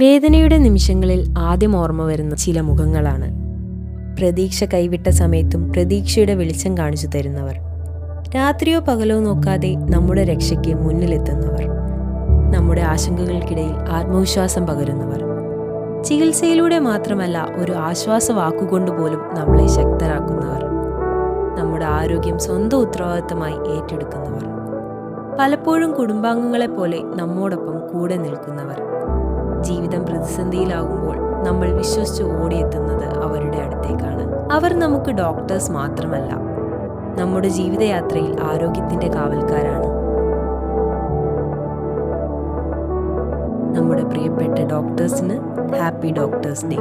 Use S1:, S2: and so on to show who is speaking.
S1: വേദനയുടെ നിമിഷങ്ങളിൽ ആദ്യം ഓർമ്മ വരുന്ന ചില മുഖങ്ങളാണ്. പ്രതീക്ഷ കൈവിട്ട സമയത്തും പ്രതീക്ഷയുടെ വെളിച്ചം കാണിച്ചു തരുന്നവർ. രാത്രിയോ പകലോ നോക്കാതെ നമ്മുടെ രക്ഷയ്ക്ക് മുന്നിലെത്തുന്നവർ. നമ്മുടെ ആശങ്കകൾക്കിടയിൽ ആത്മവിശ്വാസം പകരുന്നവർ. ചികിത്സയിലൂടെ മാത്രമല്ല, ഒരു ആശ്വാസ വാക്കുകൊണ്ട് പോലും നമ്മളെ ശക്തരാക്കുന്നവർ. നമ്മുടെ ആരോഗ്യം സ്വന്തം ഉത്തരവാദിത്തമായി ഏറ്റെടുക്കുന്നവർ. പലപ്പോഴും കുടുംബാംഗങ്ങളെപ്പോലെ നമ്മോടൊപ്പം കൂടെ നിൽക്കുന്നവർ. ജീവിതം പ്രതിസന്ധിയിലാകുമ്പോൾ നമ്മൾ വിശ്വസിച്ച് ഓടിയെത്തുന്നത് അവരുടെ അടുത്തേക്കാണ്. അവർ നമുക്ക് ഡോക്ടേഴ്സ് മാത്രമല്ല, നമ്മുടെ ജീവിതയാത്രയിൽ ആരോഗ്യത്തിൻ്റെ കാവൽക്കാരാണ്. നമ്മുടെ പ്രിയപ്പെട്ട ഡോക്ടേഴ്സിന് ഹാപ്പി ഡോക്ടേഴ്സ് ഡേ.